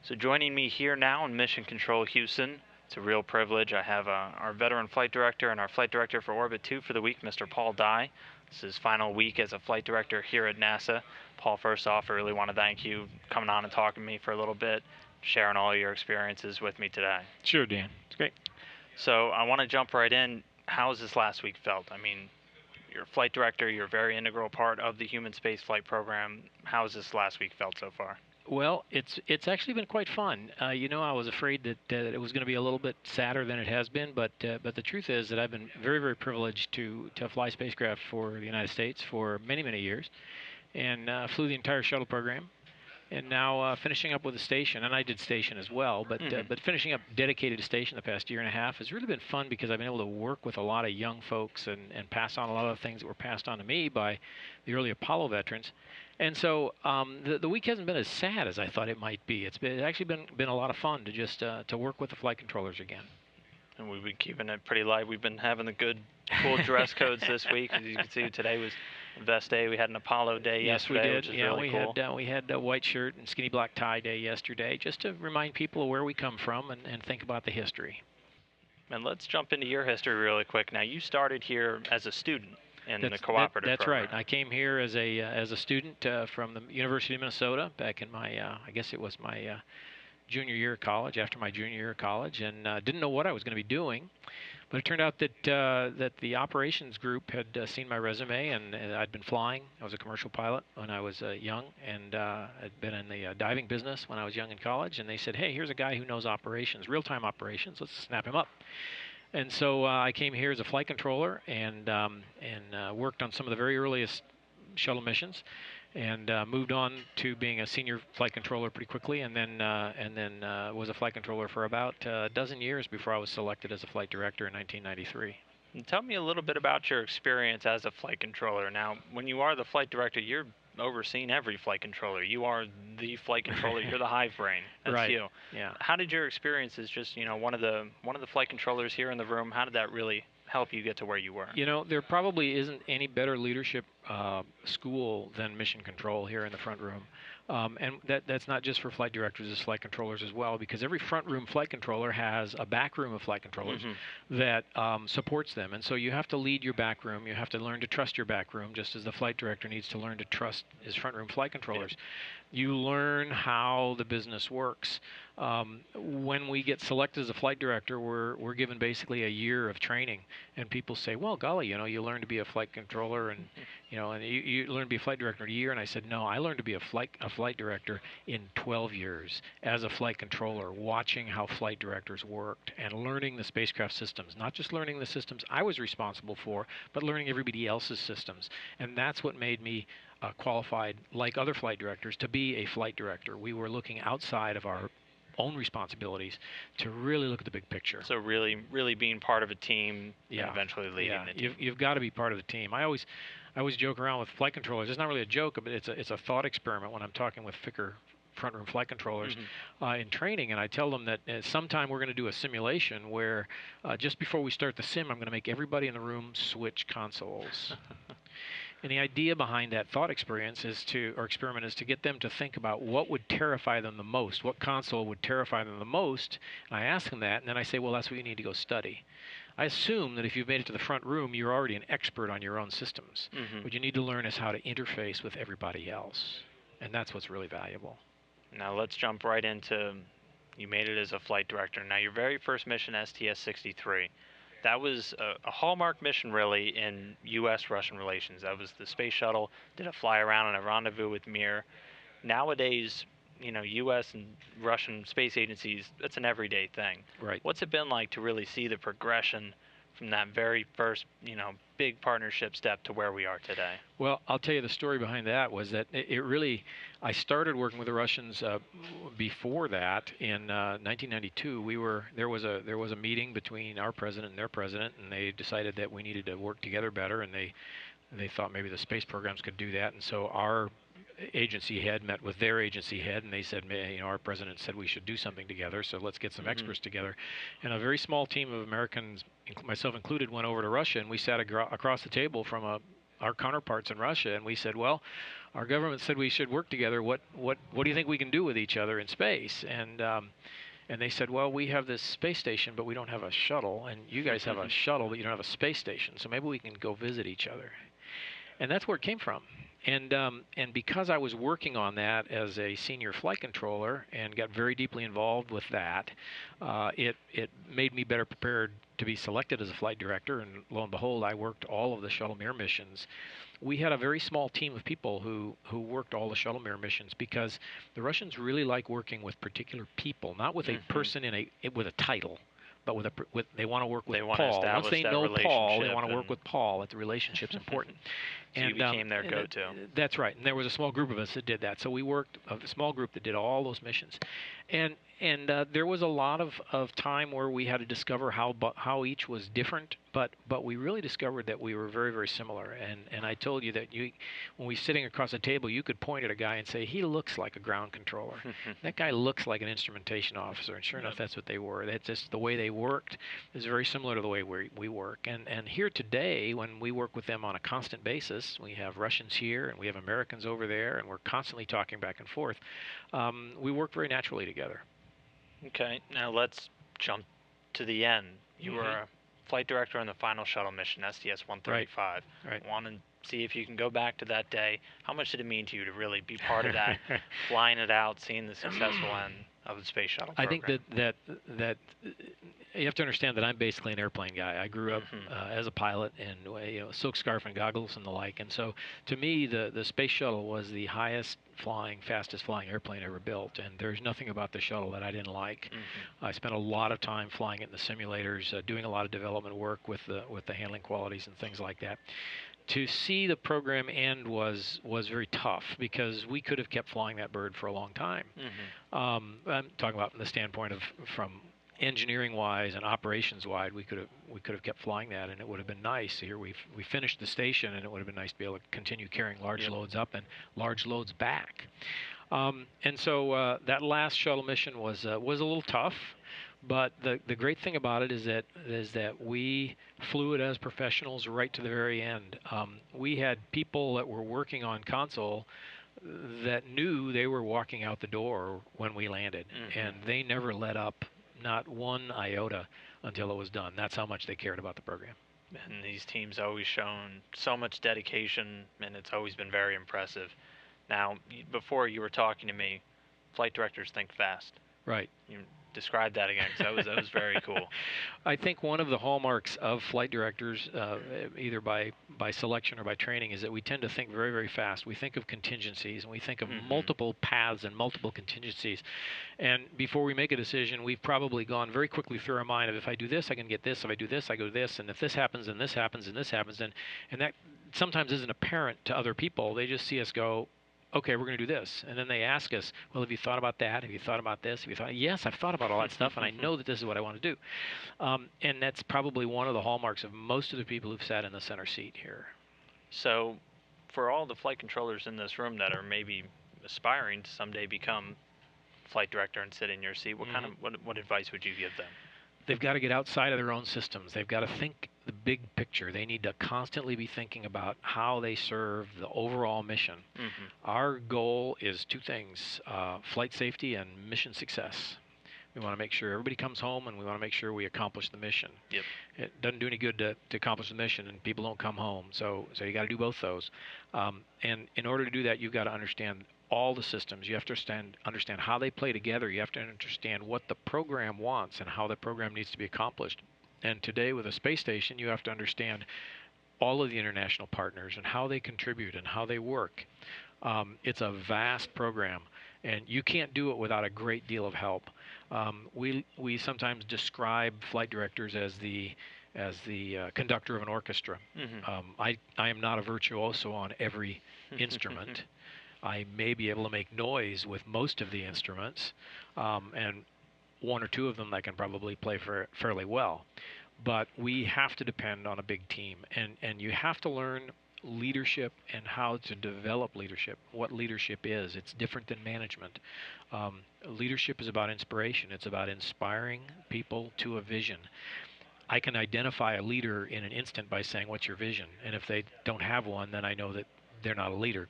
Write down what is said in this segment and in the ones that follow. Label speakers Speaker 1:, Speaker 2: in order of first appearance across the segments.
Speaker 1: So joining me here now in Mission Control Houston, it's a real privilege. I have our veteran flight director and our flight director for Orbit 2 for the week, Mr. Paul Dye. This is his final week as a flight director here at NASA. Paul, first off, I really want to thank you coming on and talking to me for a little bit, sharing all your experiences with me today.
Speaker 2: Sure, Dan. It's great.
Speaker 1: So I want to jump right in. How's this last week felt? I mean, you're a flight director, you're a very integral part of the human space flight program. How has this last week felt so far?
Speaker 2: Well, it's actually been quite fun. I was afraid that it was going to be a little bit sadder than it has been, but the truth is that I've been very, very privileged to fly spacecraft for the United States for many, many years, and flew the entire shuttle program. And now finishing up with the station, and I did station as well, but finishing up dedicated to station the past year and a half has really been fun because I've been able to work with a lot of young folks and pass on a lot of the things that were passed on to me by the early Apollo veterans. And so the week hasn't been as sad as I thought it might be. It's actually been a lot of fun to just to work with the flight controllers again.
Speaker 1: And we've been keeping it pretty light. We've been having the good full dress codes this week. As you can see, today was Vest Day. We had an Apollo Day yesterday, which is really cool.
Speaker 2: We had a white shirt and skinny black tie day yesterday, just to remind people of where we come from and think about the history.
Speaker 1: And let's jump into your history really quick. Now, you started here as a student in the cooperative
Speaker 2: That's
Speaker 1: program.
Speaker 2: right. I came here as a student from the University of Minnesota back in my, I guess it was my junior year of college, after my junior year of college, and didn't know what I was going to be doing. But it turned out that that the operations group had seen my resume, and I'd been flying. I was a commercial pilot when I was young, and I'd been in the diving business when I was young in college. And they said, "Hey, here's a guy who knows operations, real-time operations. Let's snap him up." And so I came here as a flight controller and worked on some of the very earliest shuttle missions, and moved on to being a senior flight controller pretty quickly, and then was a flight controller for about a dozen years before I was selected as a flight director in 1993.
Speaker 1: And tell me a little bit about your experience as a flight controller. Now, when you are the flight director, you're overseeing every flight controller. You are the flight controller. You're the hive brain. That's
Speaker 2: right.
Speaker 1: you.
Speaker 2: Yeah.
Speaker 1: How did your experience as just one of the flight controllers here in the room? How did that really help you get to where you were?
Speaker 2: There probably isn't any better leadership school than Mission Control here in the front room. And that's not just for flight directors, it's flight controllers as well, because every front room flight controller has a back room of flight controllers that supports them. And so you have to lead your back room. You have to learn to trust your back room, just as the flight director needs to learn to trust his front room flight controllers. You learn how the business works. When we get selected as a flight director, we're given basically a year of training. And people say, well, golly, you learn to be a flight controller and you learn to be a flight director in a year. And I said, no, I learned to be a flight director in 12 years as a flight controller, watching how flight directors worked and learning the spacecraft systems, not just learning the systems I was responsible for, but learning everybody else's systems. And that's what made me qualified, like other flight directors, to be a flight director. We were looking outside of our own responsibilities to really look at the big picture.
Speaker 1: So really being part of a team and eventually leading the team.
Speaker 2: You've got to be part of the team. I always joke around with flight controllers. It's not really a joke, but it's a thought experiment when I'm talking with FICR front room flight controllers in training, and I tell them that sometime we're going to do a simulation where just before we start the sim, I'm going to make everybody in the room switch consoles. And the idea behind that thought experiment is to get them to think about what would terrify them the most, what console would terrify them the most. And I ask them that, and then I say, well, that's what you need to go study. I assume that if you've made it to the front room, you're already an expert on your own systems. What you need to learn is how to interface with everybody else. And that's what's really valuable.
Speaker 1: Now let's jump right into, you made it as a flight director. Now your very first mission, STS-63. That was a hallmark mission, really, in U.S.-Russian relations. That was the space shuttle, did a fly around and a rendezvous with Mir. Nowadays, U.S. and Russian space agencies, that's an everyday thing.
Speaker 2: Right.
Speaker 1: What's it been like to really see the progression from that very first, big partnership step to where we are today?
Speaker 2: Well, I'll tell you the story behind that was that I started working with the Russians before that in 1992. There was a meeting between our president and their president, and they decided that we needed to work together better, and they thought maybe the space programs could do that, and so our agency head met with their agency head, and they said, our president said we should do something together, so let's get some experts together. And a very small team of Americans, myself included, went over to Russia, and we sat across the table from our counterparts in Russia, and we said, well, our government said we should work together. What do you think we can do with each other in space? And they said, well, we have this space station, but we don't have a shuttle, and you guys have a shuttle, but you don't have a space station. So maybe we can go visit each other. And that's where it came from. And because I was working on that as a senior flight controller and got very deeply involved with that, it made me better prepared to be selected as a flight director. And lo and behold, I worked all of the shuttle mirror missions. We had a very small team of people who worked all the shuttle mirror missions because the Russians really like working with particular people, not with a person with a title, but with they want to work with
Speaker 1: They want to
Speaker 2: Paul. Once
Speaker 1: establish
Speaker 2: they
Speaker 1: that
Speaker 2: know Paul, they
Speaker 1: relationship
Speaker 2: want to work
Speaker 1: and
Speaker 2: with Paul. That the relationship's important.
Speaker 1: so you became their go-to.
Speaker 2: That's right. And there was a small group of us that did that. So we worked a small group that did all those missions, and there was a lot of time where we had to discover how each was different, but we really discovered that we were very, very similar. And I told you that when we were sitting across the table, you could point at a guy and say, he looks like a ground controller. That guy looks like an instrumentation officer. And sure enough, that's what they were. That's just the way they worked is very similar to the way we work. And here today, when we work with them on a constant basis, we have Russians here and we have Americans over there, and we're constantly talking back and forth. We work very naturally together.
Speaker 1: Okay, now let's jump to the end. You were a flight director on the final shuttle mission, STS-135.
Speaker 2: Right.
Speaker 1: Want to see if you can go back to that day. How much did it mean to you to really be part of that, flying it out, seeing the successful end of the space shuttle program?
Speaker 2: I think that you have to understand that I'm basically an airplane guy. I grew up as a pilot and silk scarf and goggles and the like. And so to me, the space shuttle was the fastest flying airplane ever built. And there's nothing about the shuttle that I didn't like. I spent a lot of time flying it in the simulators, doing a lot of development work with the handling qualities and things like that. To see the program end was very tough because we could have kept flying that bird for a long time. I'm talking about from the standpoint of from engineering wise and operations wise, we could have kept flying that, and it would have been nice. Here we finished the station, and it would have been nice to be able to continue carrying large loads up and large loads back. And so that last shuttle mission was a little tough. But the great thing about it is that we flew it as professionals right to the very end. We had people that were working on console that knew they were walking out the door when we landed, and they never let up, not one iota, until it was done. That's how much they cared about the program.
Speaker 1: And these teams always shown so much dedication, and it's always been very impressive. Now, before you were talking to me, flight directors think fast.
Speaker 2: Right.
Speaker 1: You describe that again, because that was very cool.
Speaker 2: I think one of the hallmarks of flight directors, either by selection or by training, is that we tend to think very, very fast. We think of contingencies, and we think of multiple paths and multiple contingencies. And before we make a decision, we've probably gone very quickly through our mind of, if I do this, I can get this. If I do this, I go this. And if this happens, and this happens, and this happens, and that sometimes isn't apparent to other people. They just see us go, okay, we're going to do this. And then they ask us, well, have you thought about that? Have you thought about this? Have you thought? Yes, I've thought about all that stuff, and I know that this is what I want to do. And that's probably one of the hallmarks of most of the people who've sat in the center seat here.
Speaker 1: So for all the flight controllers in this room that are maybe aspiring to someday become flight director and sit in your seat, what kind of what advice would you give them?
Speaker 2: They've got to get outside of their own systems. They've got to think the big picture. They need to constantly be thinking about how they serve the overall mission. Our goal is two things, flight safety and mission success. We want to make sure everybody comes home, and we want to make sure we accomplish the mission. It doesn't do any good to accomplish the mission and people don't come home. So you got to do both those. And in order to do that, you've got to understand all the systems. You have to understand how they play together. You have to understand what the program wants and how the program needs to be accomplished. And today with a space station, you have to understand all of the international partners and how they contribute and how they work. It's a vast program, and you can't do it without a great deal of help. We sometimes describe flight directors as the conductor of an orchestra. I am not a virtuoso on every instrument. I may be able to make noise with most of the instruments, and one or two of them I can probably play fairly well. But we have to depend on a big team, and you have to learn leadership and how to develop leadership, what leadership is. It's different than management. Leadership is about inspiration. It's about inspiring people to a vision. I can identify a leader in an instant by saying, what's your vision? And if they don't have one, then I know that they're not a leader.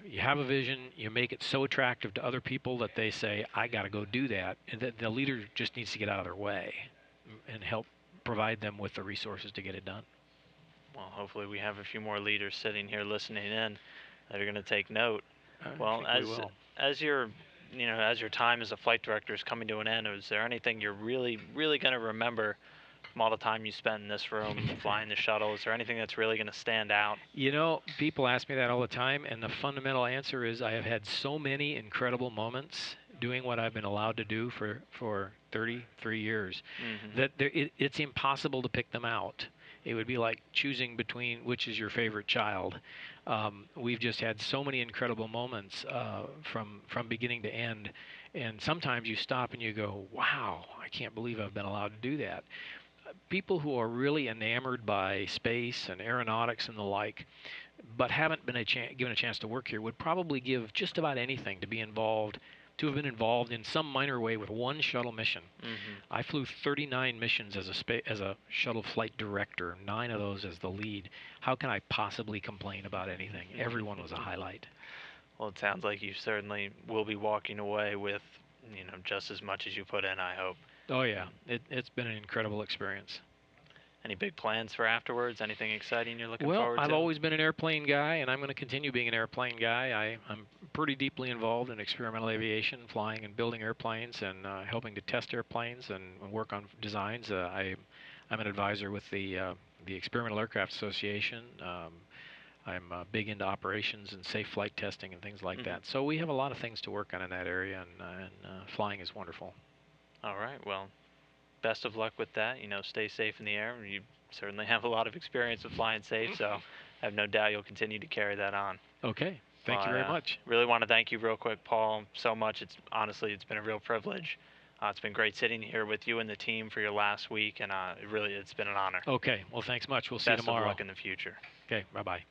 Speaker 2: You have a vision, you make it so attractive to other people that they say, I got to go do that. And the leader just needs to get out of their way and help provide them with the resources to get it done.
Speaker 1: Well, hopefully we have a few more leaders sitting here listening in that are going to take note.
Speaker 2: I
Speaker 1: Well,
Speaker 2: think we will.
Speaker 1: as your as your time as a flight director is coming to an end, is there anything you're really going to remember from all the time you spent in this room flying the shuttle? Is there anything that's really going to stand out?
Speaker 2: You know, people ask me that all the time, and the fundamental answer is I have had so many incredible moments doing what I've been allowed to do for 33 years that it's impossible to pick them out. It would be like choosing between which is your favorite child. We've just had so many incredible moments from beginning to end, and sometimes you stop and you go, "Wow, I can't believe I've been allowed to do that." People who are really enamored by space and aeronautics and the like, but haven't been given a chance to work here, would probably give just about anything to be involved, to have been involved in some minor way with one shuttle mission. I flew 39 missions as a shuttle flight director, 9 of those as the lead. How can I possibly complain about anything? Everyone was a highlight.
Speaker 1: Well, it sounds like you certainly will be walking away with, just as much as you put in, I hope.
Speaker 2: Oh yeah, it's been an incredible experience.
Speaker 1: Any big plans for afterwards? Anything exciting you're looking
Speaker 2: Well,
Speaker 1: forward to?
Speaker 2: I've always been an airplane guy, and I'm going to continue being an airplane guy. I'm pretty deeply involved in experimental aviation, flying and building airplanes, and helping to test airplanes and work on designs. I'm an advisor with the Experimental Aircraft Association. I'm big into operations and safe flight testing and things like that. So we have a lot of things to work on in that area, and flying is wonderful.
Speaker 1: All right. Well, best of luck with that. Stay safe in the air. You certainly have a lot of experience with flying safe, so I have no doubt you'll continue to carry that on.
Speaker 2: Okay. Thank you very much.
Speaker 1: Really want to thank you real quick, Paul, so much. It's been a real privilege. It's been great sitting here with you and the team for your last week, and it's been an honor.
Speaker 2: Okay. Well, thanks much. We'll see you tomorrow.
Speaker 1: Best of luck in the future.
Speaker 2: Okay. Bye-bye.